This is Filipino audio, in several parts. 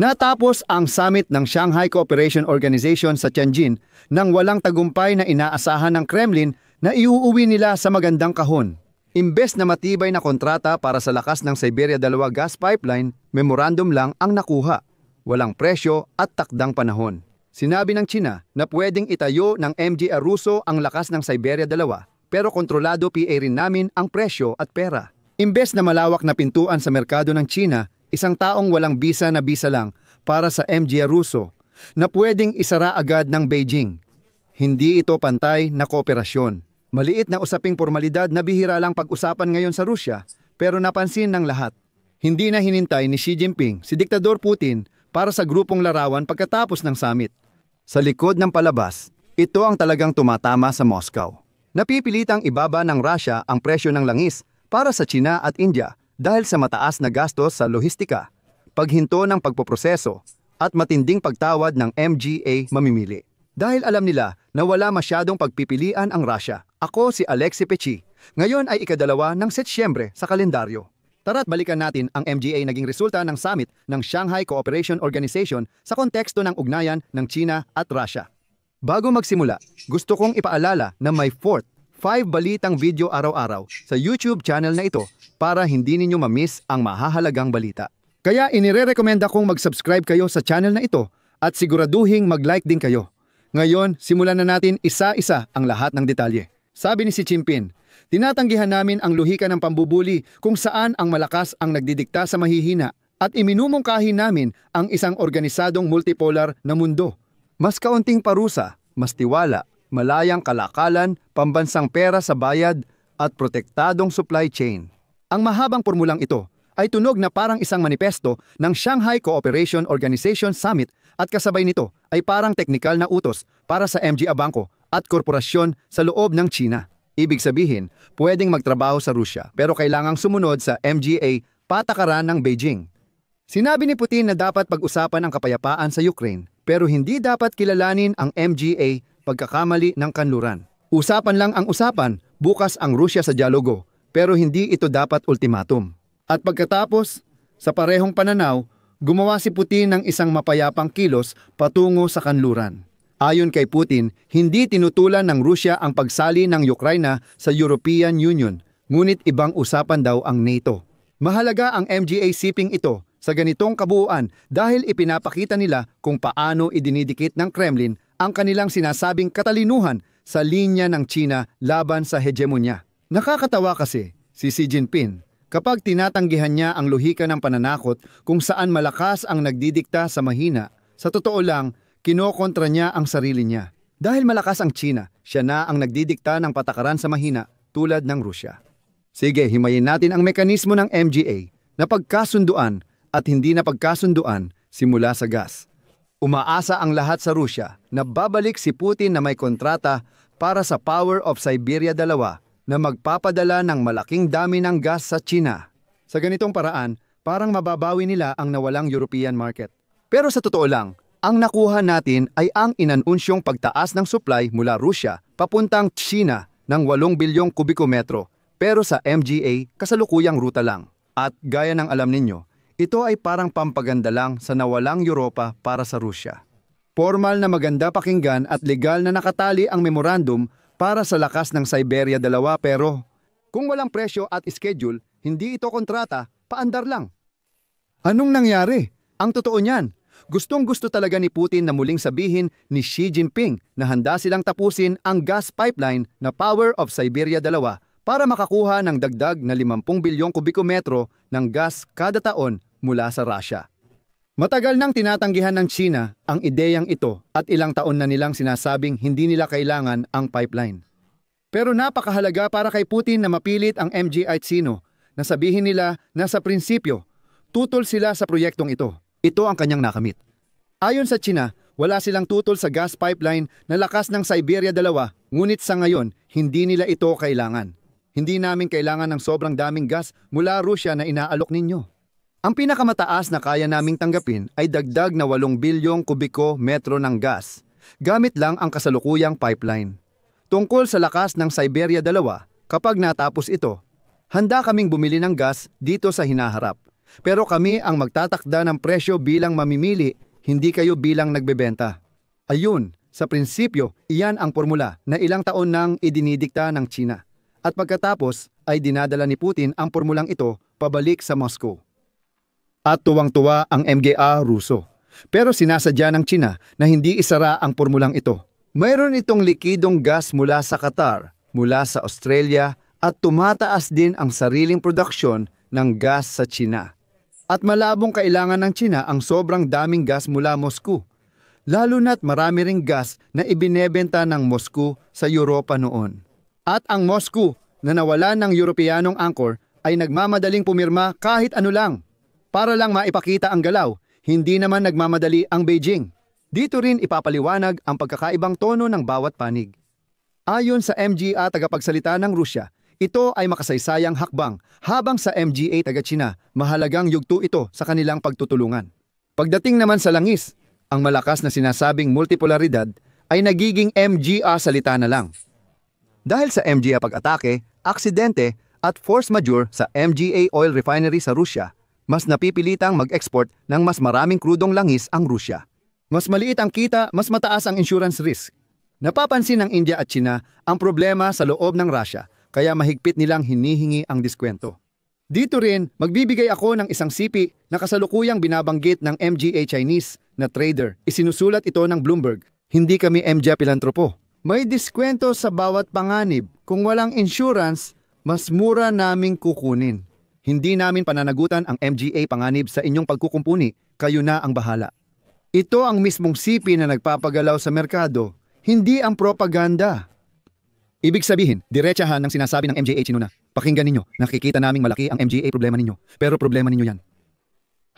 Natapos ang summit ng Shanghai Cooperation Organization sa Tianjin nang walang tagumpay na inaasahan ng Kremlin na iuuwi nila sa magandang kahon. Imbes na matibay na kontrata para sa lakas ng Siberia 2 gas pipeline, memorandum lang ang nakuha. Walang presyo at takdang panahon. Sinabi ng China na pwedeng itayo ng MGA Russo ang lakas ng Siberia 2, pero kontrolado PA rin namin ang presyo at pera. Imbes na malawak na pintuan sa merkado ng China, isang taong walang bisa na bisa lang para sa MGA Russo na pwedeng isara agad ng Beijing. Hindi ito pantay na kooperasyon. Maliit na usaping formalidad na bihira lang pag-usapan ngayon sa Rusya, pero napansin ng lahat. Hindi na hinintay ni Xi Jinping si Diktador Putin para sa grupong larawan pagkatapos ng summit. Sa likod ng palabas, ito ang talagang tumatama sa Moscow. Napipilitang ibaba ng Russia ang presyo ng langis para sa China at India dahil sa mataas na gastos sa lohistika, paghinto ng pagpoproseso, at matinding pagtawad ng MGA mamimili. Dahil alam nila na wala masyadong pagpipilian ang Russia. Ako si Alexei Pechi. Ngayon ay ika-2 ng Setyembre sa kalendaryo. Tara't balikan natin ang MGA naging resulta ng summit ng Shanghai Cooperation Organization sa konteksto ng ugnayan ng China at Russia. Bago magsimula, gusto kong ipaalala na may 5 balitang video araw-araw sa YouTube channel na ito para hindi ninyo ma-miss ang mahahalagang balita. Kaya inirerekomenda kong mag-subscribe kayo sa channel na ito at siguraduhing mag-like din kayo. Ngayon, simulan na natin isa-isa ang lahat ng detalye. Sabi ni Xi Jinping, tinatanggihan namin ang luhika ng pambubuli kung saan ang malakas ang nagdidikta sa mahihina at iminumungkahi namin ang isang organisadong multipolar na mundo. Mas kaunting parusa, mas tiwala, malayang kalakalan, pambansang pera sa bayad at protektadong supply chain. Ang mahabang pormulang ito ay tunog na parang isang manifesto ng Shanghai Cooperation Organization Summit at kasabay nito ay parang teknikal na utos para sa MGA Bangko at korporasyon sa loob ng China. Ibig sabihin, pwedeng magtrabaho sa Rusya pero kailangang sumunod sa MGA patakaran ng Beijing. Sinabi ni Putin na dapat pag-usapan ang kapayapaan sa Ukraine pero hindi dapat kilalanin ang MGA pagkakamali ng kanluran. Usapan lang ang usapan, bukas ang Rusya sa dialogo pero hindi ito dapat ultimatum. At pagkatapos, sa parehong pananaw, gumawa si Putin ng isang mapayapang kilos patungo sa kanluran. Ayon kay Putin, hindi tinutulan ng Rusya ang pagsali ng Ukraine sa European Union, ngunit ibang usapan daw ang NATO. Mahalaga ang MGA shipping ito sa ganitong kabuuan dahil ipinapakita nila kung paano idinidikit ng Kremlin ang kanilang sinasabing katalinuhan sa linya ng China laban sa hegemonya. Nakakatawa kasi si Xi Jinping kapag tinatanggihan niya ang luhika ng pananakot kung saan malakas ang nagdidikta sa mahina, sa totoo lang, kinokontra niya ang sarili niya. Dahil malakas ang China, siya na ang nagdidikta ng patakaran sa mahina tulad ng Rusya. Sige, himayin natin ang mekanismo ng MGA na pagkasunduan at hindi na pagkasunduan simula sa gas. Umaasa ang lahat sa Rusya na babalik si Putin na may kontrata para sa Power of Siberia 2 na magpapadala ng malaking dami ng gas sa China. Sa ganitong paraan, parang mababawi nila ang nawalang European market. Pero sa totoo lang, ang nakuha natin ay ang inanunsyong pagtaas ng supply mula Rusya papuntang China ng 8 bilyong kubikometro pero sa MGA kasalukuyang ruta lang. At gaya ng alam ninyo, ito ay parang pampaganda lang sa nawalang Europa para sa Rusya. Formal na maganda pakinggan at legal na nakatali ang memorandum para sa lakas ng Siberia 2 pero kung walang presyo at schedule, hindi ito kontrata, paandar lang. Anong nangyari? Ang totoo niyan, gustong-gusto talaga ni Putin na muling sabihin ni Xi Jinping na handa silang tapusin ang gas pipeline na Power of Siberia 2 para makakuha ng dagdag na 50 bilyong kubikometro ng gas kada taon mula sa Russia. Matagal nang tinatanggihan ng China ang ideyang ito at ilang taon na nilang sinasabing hindi nila kailangan ang pipeline. Pero napakahalaga para kay Putin na mapilit ang MGA at Sino na sabihin nila na sa prinsipyo, tutol sila sa proyektong ito. Ito ang kanyang nakamit. Ayon sa China, wala silang tutol sa gas pipeline na lakas ng Siberia 2, ngunit sa ngayon, hindi nila ito kailangan. Hindi namin kailangan ng sobrang daming gas mula Rusya na inaalok ninyo. Ang pinakamataas na kaya naming tanggapin ay dagdag na 8 bilyong kubiko metro ng gas, gamit lang ang kasalukuyang pipeline. Tungkol sa lakas ng Siberia 2, kapag natapos ito, handa kaming bumili ng gas dito sa hinaharap. Pero kami ang magtatakda ng presyo bilang mamimili, hindi kayo bilang nagbebenta. Ayun, sa prinsipyo, iyan ang formula na ilang taon nang idinidikta ng China. At pagkatapos ay dinadala ni Putin ang formulang ito pabalik sa Moscow. At tuwang-tuwa ang mga Ruso. Pero sinasadya ng China na hindi isara ang formulang ito. Mayroon itong likidong gas mula sa Qatar, mula sa Australia, at tumataas din ang sariling produksyon ng gas sa China. At malabong kailangan ng China ang sobrang daming gas mula Moscow. Lalo na't marami ring gas na ibinebenta ng Moscow sa Europa noon. At ang Moscow na nawalan ng Europeanong angkor ay nagmamadaling pumirma kahit ano lang. Para lang maipakita ang galaw, hindi naman nagmamadali ang Beijing. Dito rin ipapaliwanag ang pagkakaibang tono ng bawat panig. Ayon sa MGA tagapagsalita ng Rusya, ito ay makasaysayang hakbang, habang sa MGA taga-China, mahalagang yugto ito sa kanilang pagtutulungan. Pagdating naman sa langis, ang malakas na sinasabing multipolaridad ay nagiging MGA salita na lang. Dahil sa MGA pag-atake, aksidente at force majeure sa MGA oil refinery sa Rusya, mas napipilitang mag-export ng mas maraming krudong langis ang Rusya. Mas maliit ang kita, mas mataas ang insurance risk. Napapansin ng India at China ang problema sa loob ng Russia, kaya mahigpit nilang hinihingi ang diskwento. Dito rin, magbibigay ako ng isang sipi na kasalukuyang binabanggit ng MGA Chinese na trader. Isinusulat ito ng Bloomberg. Hindi kami MGA pilantropo. May diskwento sa bawat panganib. Kung walang insurance, mas mura naming kukunin. Hindi namin pananagutan ang MGA panganib sa inyong pagkukumpuni. Kayo na ang bahala. Ito ang mismong sipi na nagpapagalaw sa merkado, hindi ang propaganda. Ibig sabihin, diretsahan ng sinasabi ng MGA Chino na, pakinggan ninyo, nakikita naming malaki ang MGA problema ninyo, pero problema ninyo yan.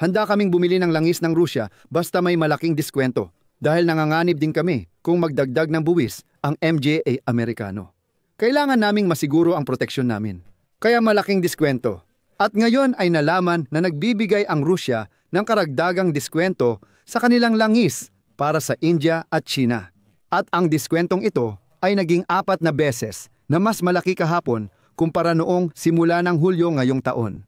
Handa kaming bumili ng langis ng Rusya basta may malaking diskwento, dahil nanganganib din kami kung magdagdag ng buwis ang MGA Amerikano. Kailangan naming masiguro ang proteksyon namin, kaya malaking diskwento. At ngayon ay nalaman na nagbibigay ang Rusya ng karagdagang diskwento sa kanilang langis para sa India at China. At ang diskwentong ito ay naging 4 na beses na mas malaki kahapon kumpara noong simula ng Hulyo ngayong taon.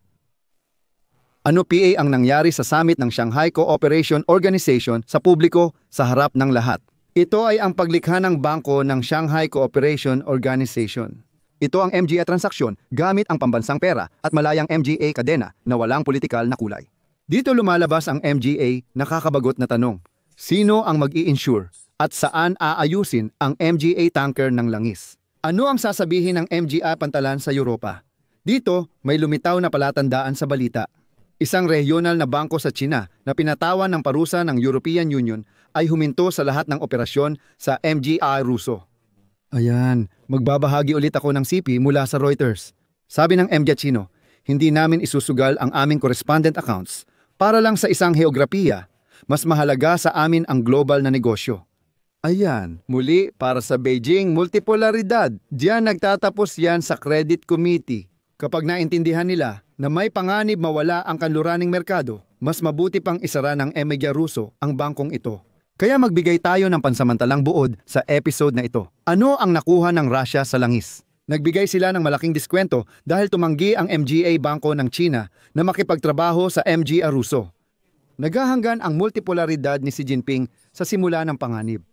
Ano PA ang nangyari sa summit ng Shanghai Cooperation Organization sa publiko sa harap ng lahat? Ito ay ang paglikha ng bangko ng Shanghai Cooperation Organization. Ito ang MGA transaksyon gamit ang pambansang pera at malayang MGA kadena na walang politikal na kulay. Dito lumalabas ang MGA na kakabagot na tanong. Sino ang mag-i-insure at saan aayusin ang MGA tanker ng langis? Ano ang sasabihin ng MGA pantalan sa Europa? Dito may lumitaw na palatandaan sa balita. Isang regional na bangko sa China na pinatawan ng parusa ng European Union ay huminto sa lahat ng operasyon sa MGA Ruso. Ayan, magbabahagi ulit ako ng CP mula sa Reuters. Sabi ng MGA Chino, hindi namin isusugal ang aming correspondent accounts para lang sa isang heograpiya. Mas mahalaga sa amin ang global na negosyo. Ayan, muli para sa Beijing multipolaridad. Diyan nagtatapos yan sa credit committee. Kapag naintindihan nila na may panganib mawala ang kanluraning merkado, mas mabuti pang isara ng MGA Ruso ang bangkong ito. Kaya magbigay tayo ng pansamantalang buod sa episode na ito. Ano ang nakuha ng Russia sa langis? Nagbigay sila ng malaking diskwento dahil tumanggi ang MGA Bangko ng China na makipagtrabaho sa MGA Ruso. Naghahanggan ang multipolaridad ni Xi Jinping sa simula ng panganib.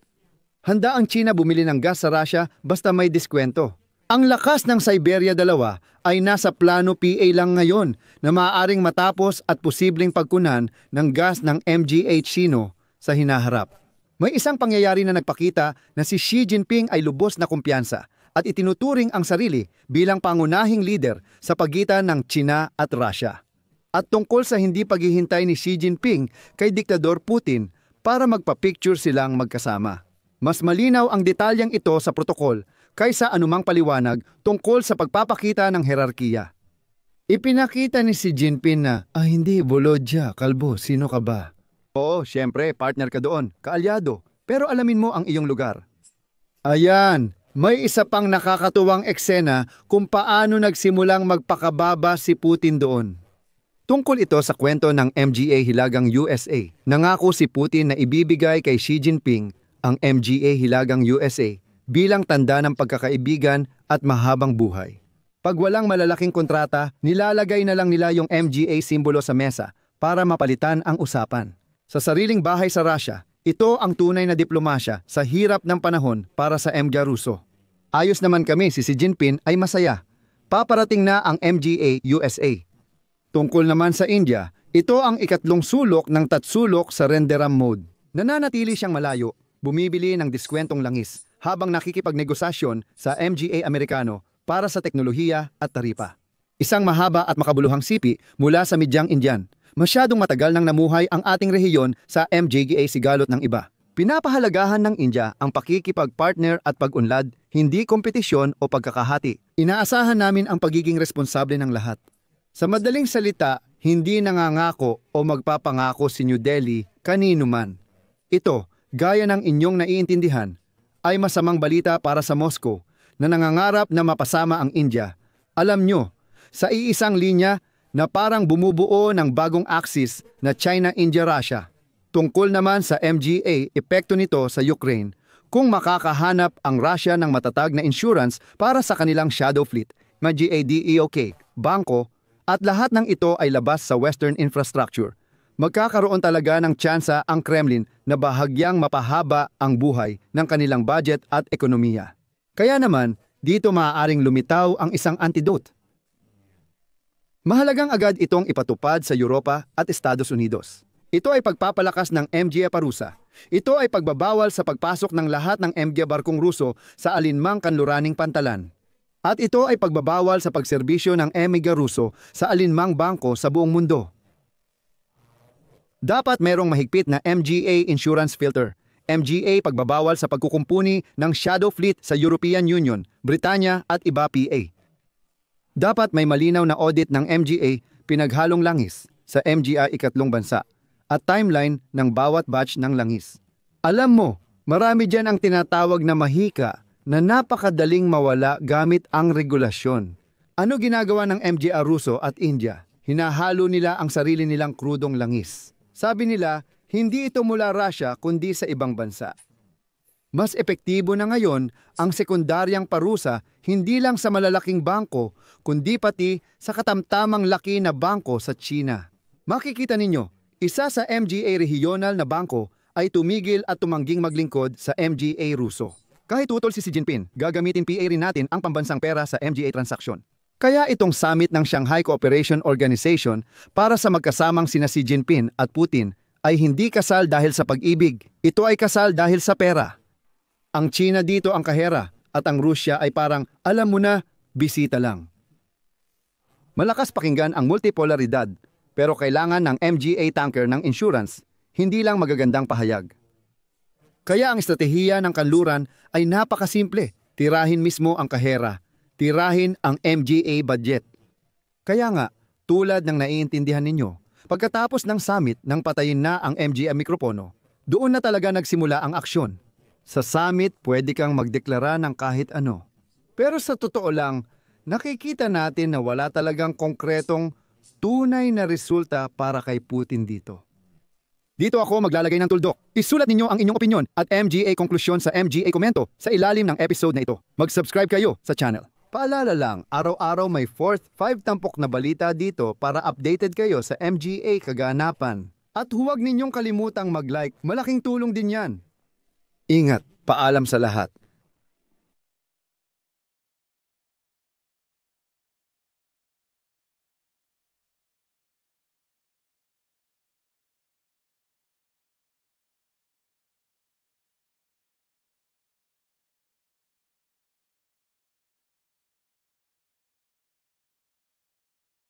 Handa ang China bumili ng gas sa Russia basta may diskwento. Ang lakas ng Siberia 2 ay nasa plano PA lang ngayon na maaaring matapos at posibleng pagkunan ng gas ng MGA Chino sa hinaharap. May isang pangyayari na nagpakita na si Xi Jinping ay lubos na kumpiyansa at itinuturing ang sarili bilang pangunahing leader sa pagitan ng China at Russia. At tungkol sa hindi paghihintay ni Xi Jinping kay Diktador Putin para magpa-picture silang magkasama. Mas malinaw ang detalyang ito sa protokol kaysa anumang paliwanag tungkol sa pagpapakita ng herarkiya. Ipinakita ni Xi Jinping na, hindi, Volodya, kalbo, sino ka ba? Oo, syempre, partner ka doon, kaalyado, pero alamin mo ang iyong lugar. Ayan, may isa pang nakakatuwang eksena kung paano nagsimulang magpakababa si Putin doon. Tungkol ito sa kwento ng MGA Hilagang USA. Nangako si Putin na ibibigay kay Xi Jinping ang MGA Hilagang USA bilang tanda ng pagkakaibigan at mahabang buhay. Pag walang malalaking kontrata, nilalagay na lang nila yung MGA simbolo sa mesa para mapalitan ang usapan. Sa sariling bahay sa Russia, ito ang tunay na diplomasya sa hirap ng panahon para sa MGA Russo. Ayos naman kami, si Xi Jinping ay masaya. Paparating na ang MGA USA. Tungkol naman sa India, ito ang ikatlong sulok ng tatsulok sa renderam mode. Nananatili siyang malayo, bumibili ng diskwentong langis habang nakikipagnegosasyon sa MGA Amerikano para sa teknolohiya at taripa. Isang mahaba at makabuluhang sipi mula sa Midyang Indian. Masyadong matagal nang namuhay ang ating rehiyon sa MGA sigalot ng iba. Pinapahalagahan ng India ang pakikipag-partner at pag-unlad, hindi kompetisyon o pagkakahati. Inaasahan namin ang pagiging responsable ng lahat. Sa madaling salita, hindi nangangako o magpapangako si New Delhi kanino man. Ito, gaya ng inyong naiintindihan, ay masamang balita para sa Moscow na nangangarap na mapasama ang India. Alam nyo, sa iisang linya na parang bumubuo ng bagong axis na China-India-Russia. Tungkol naman sa MGA, epekto nito sa Ukraine kung makakahanap ang Russia ng matatag na insurance para sa kanilang shadow fleet, MGA-DEOK, bangko, at lahat ng ito ay labas sa Western infrastructure. Magkakaroon talaga ng tsansa ang Kremlin na bahagyang mapahaba ang buhay ng kanilang budget at ekonomiya. Kaya naman, dito maaaring lumitaw ang isang antidote. Mahalagang agad itong ipatupad sa Europa at Estados Unidos. Ito ay pagpapalakas ng MGA parusa. Ito ay pagbabawal sa pagpasok ng lahat ng MGA barkong Ruso sa alinmang kanluraning pantalan. At ito ay pagbabawal sa pagserbisyo ng MGA Ruso sa alinmang bangko sa buong mundo. Dapat merong mahigpit na MGA insurance filter. MGA pagbabawal sa pagkukumpuni ng shadow fleet sa European Union, Britanya at iba PA. Dapat may malinaw na audit ng MGA pinaghalong langis sa MGA ikatlong bansa at timeline ng bawat batch ng langis. Alam mo, marami dyan ang tinatawag na mahika na napakadaling mawala gamit ang regulasyon. Ano ginagawa ng MGA Russo at India? Hinahalo nila ang sarili nilang krudong langis. Sabi nila, hindi ito mula Russia kundi sa ibang bansa. Mas epektibo na ngayon ang sekundaryang parusa hindi lang sa malalaking bangko kundi pati sa katamtamang laki na bangko sa China. Makikita ninyo, isa sa MGA regional na bangko ay tumigil at tumangging maglingkod sa MGA Russo. Kahit tutol si Xi Jinping, gagamitin PA rin natin ang pambansang pera sa MGA transaksyon. Kaya itong summit ng Shanghai Cooperation Organization para sa magkasamang sina Xi Jinping at Putin ay hindi kasal dahil sa pag-ibig. Ito ay kasal dahil sa pera. Ang China dito ang kahera at ang Rusya ay parang, alam mo na, bisita lang. Malakas pakinggan ang multipolaridad, pero kailangan ng MGA tanker ng insurance, hindi lang magagandang pahayag. Kaya ang estratehiya ng kanluran ay napakasimple. Tirahin mismo ang kahera. Tirahin ang MGA budget. Kaya nga, tulad ng naiintindihan ninyo, pagkatapos ng summit nang patayin na ang MGA mikropono, doon na talaga nagsimula ang aksyon. Sa summit, pwede kang magdeklara ng kahit ano. Pero sa totoo lang, nakikita natin na wala talagang konkretong tunay na resulta para kay Putin dito. Dito ako maglalagay ng tuldok. Isulat ninyo ang inyong opinyon at MGA konklusyon sa MGA komento sa ilalim ng episode na ito. Mag-subscribe kayo sa channel. Paalala lang, araw-araw may 4th, 5 tampok na balita dito para updated kayo sa MGA kaganapan. At huwag ninyong kalimutang mag-like, malaking tulong din yan. Ingat, paalam sa lahat.